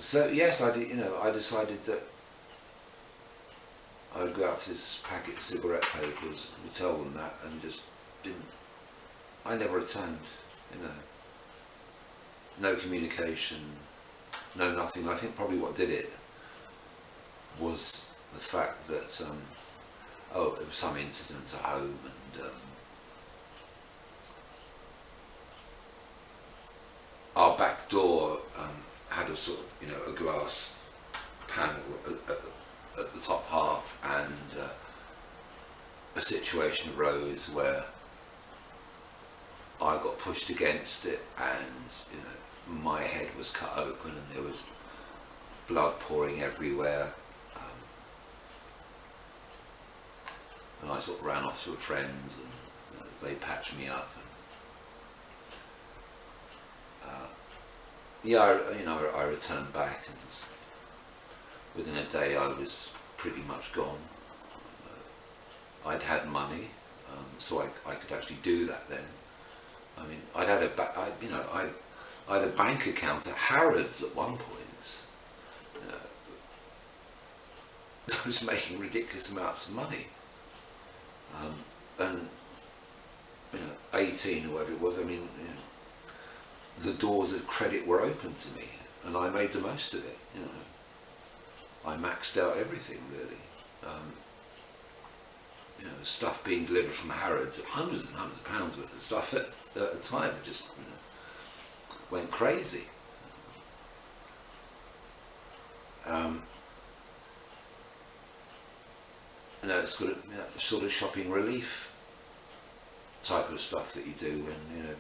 So yes, I did. I decided that I would go out for this packet of cigarette papers, and tell them that, and just didn't. I never returned. No communication, no nothing. I think probably what did it was the fact that there was some incident at home, and our back door had a sort of, a glass panel at the top half, and a situation arose where I got pushed against it, and my head was cut open, and there was blood pouring everywhere. And I sort of ran off to a friend's, and they patched me up. And, I returned back, and within a day I was pretty much gone. I'd had money, so I could actually do that then. I mean, I had a bank account at Harrods at one point. I was making ridiculous amounts of money. And 18 or whatever it was, the doors of credit were open to me, and I made the most of it. I maxed out everything really. Stuff being delivered from Harrods, hundreds and hundreds of pounds worth of stuff at the time, just went crazy. It's got a sort of shopping relief type of stuff that you do when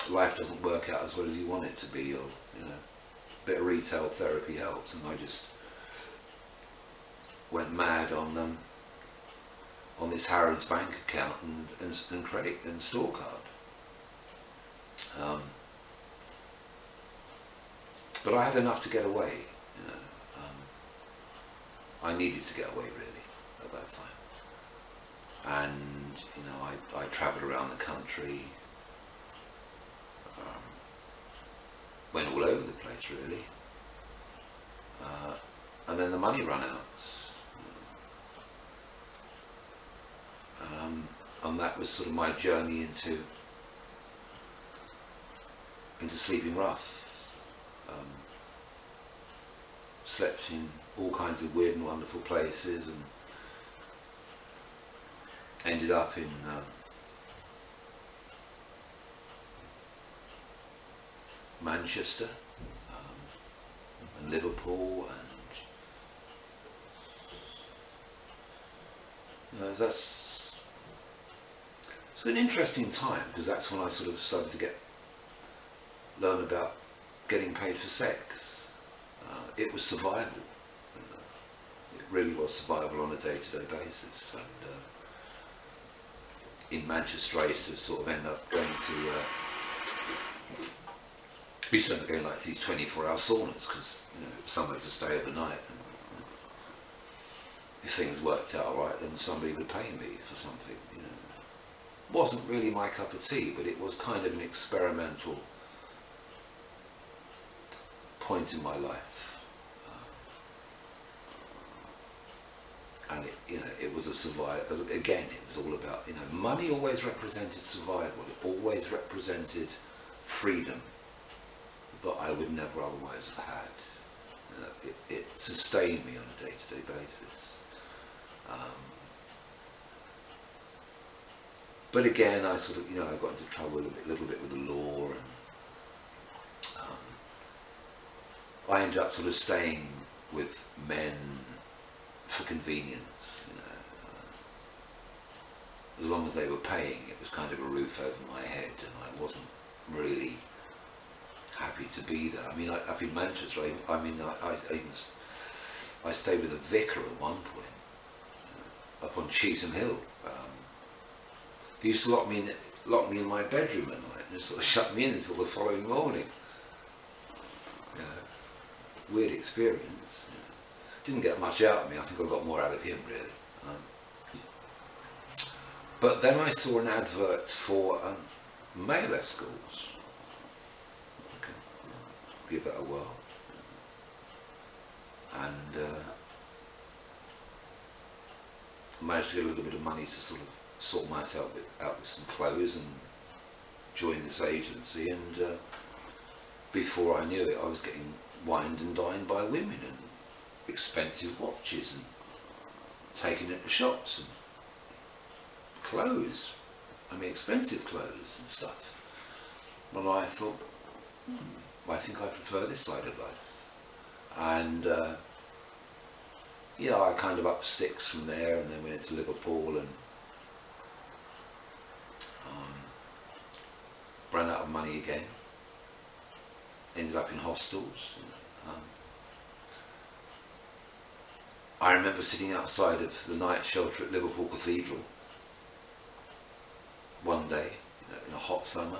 life doesn't work out as well as you want it to be, or a bit of retail therapy helps. And I just went mad on this Harrods bank account and credit and store card. But I had enough to get away. I needed to get away really at that time, and I travelled around the country, went all over the place really, and then the money ran out. And that was sort of my journey into sleeping rough. Slept in all kinds of weird and wonderful places, and ended up in Manchester and Liverpool, and it's an interesting time, because that's when I sort of started to learn about getting paid for sex. It was survival. It really was survival on a day-to-day basis. And in Manchester, I used to sort of end up going to. We used to end up going like these 24-hour saunas, because somewhere to stay overnight. And if things worked out all right, then somebody would pay me for something. Wasn't really my cup of tea, but it was kind of an experimental point in my life. And it was a survival. Again, it was all about, money always represented survival. It always represented freedom that I would never otherwise have had. It sustained me on a day-to-day basis. But again, I sort of, I got into trouble a little bit with the law, and I ended up sort of staying with men for convenience. As long as they were paying, it was kind of a roof over my head, and I wasn't really happy to be there. Up in Manchester, I stayed with a vicar at one point, up on Cheetham Hill. He used to lock me in my bedroom at night and just sort of shut me in until the following morning. Weird experience. Didn't get much out of me. I think I got more out of him really. But then I saw an advert for male escorts. Okay, give that a whirl. and managed to get a little bit of money to sort of sort myself out with some clothes and join this agency, and before I knew it I was getting wined and dined by women and expensive watches and taken into shops and clothes, I mean expensive clothes and stuff. And I thought, I think I prefer this side of life. And yeah, I kind of upped sticks from there, and then went into Liverpool and ran out of money again. Ended up in hostels. I remember sitting outside of the night shelter at Liverpool Cathedral one day, in a hot summer,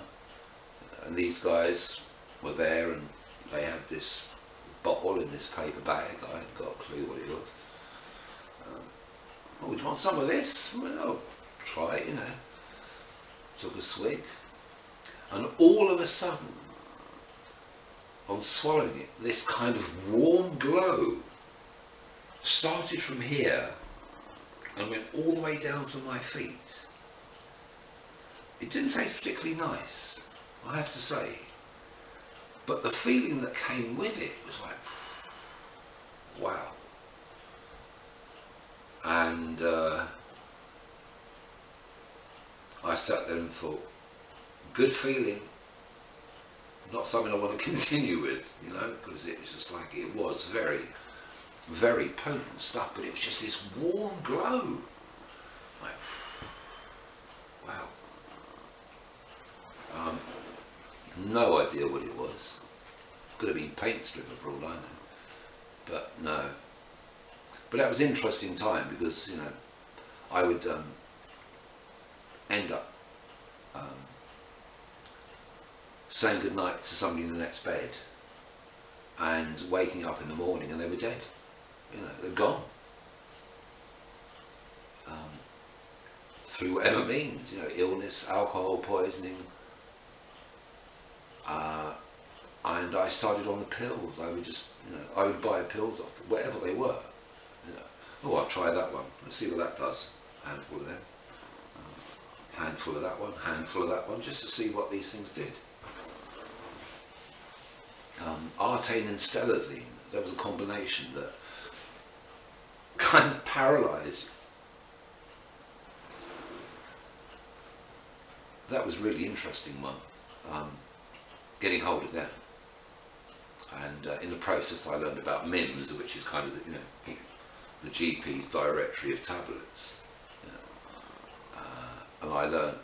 and these guys were there, and they had this bottle in this paper bag. I hadn't got a clue what it was. Oh, would you want some of this? I went, oh, try it, Took a swig, and all of a sudden, on swallowing it, this kind of warm glow started from here and went all the way down to my feet. It didn't taste particularly nice, I have to say, but the feeling that came with it was like, wow. And I sat there and thought, good feeling, not something I want to continue with, because it was just like, it was very, very potent stuff, but it was just this warm glow. Like, wow. No idea what it was. Could have been paint stripper for all I know. But no. But that was an interesting time, because, I would end up saying goodnight to somebody in the next bed and waking up in the morning and they were dead. They're gone. Through whatever means, illness, alcohol poisoning. And I started on the pills. I would just, I would buy pills off them, whatever they were. Oh, I'll try that one. Let's see what that does. Handful of them. Handful of that one. Handful of that one, just to see what these things did. Artane and stelazine. There was a combination that kind of paralysed you. That was really interesting one. Getting hold of them. And in the process I learned about MIMS, which is kind of the GP's directory of tablets. And I learned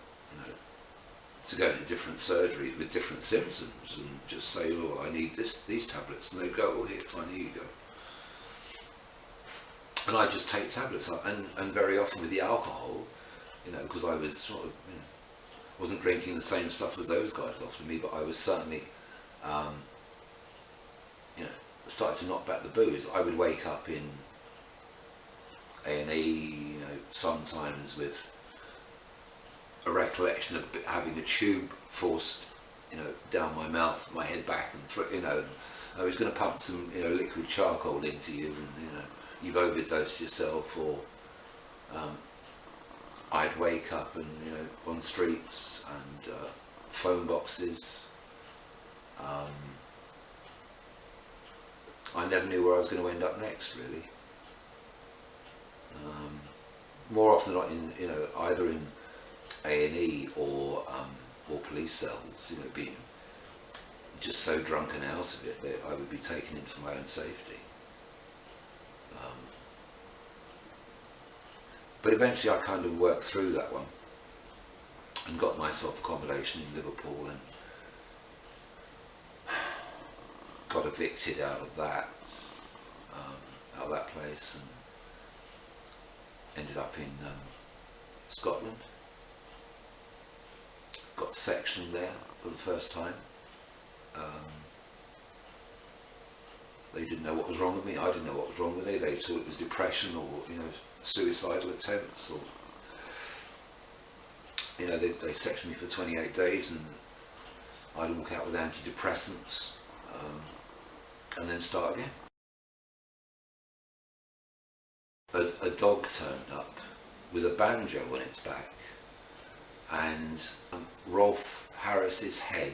to go into different surgery with different symptoms and just say, oh, I need these tablets, and they go, oh, here, fine, here you go. And I just take tablets, and very often with the alcohol, because I was sort of, wasn't drinking the same stuff as those guys offered me, but I was certainly, started to knock back the booze. I would wake up in A&E, sometimes with a recollection of having a tube forced, down my mouth, my head back, and through, and I was going to pump some, liquid charcoal into you, and you've overdosed yourself, or I'd wake up and on streets and phone boxes. I never knew where I was going to end up next, really. More often than not, either in A&E or police cells, being just so drunken out of it that I would be taken in for my own safety. But eventually I kind of worked through that one and got myself accommodation in Liverpool and got evicted out of that place, and ended up in Scotland. Got sectioned there for the first time. They didn't know what was wrong with me. I didn't know what was wrong with me. They thought it was depression or suicidal attempts, or they sectioned me for 28 days, and I'd walk out with antidepressants, and then start again. a dog turned up with a banjo on its back, and Rolf Harris's head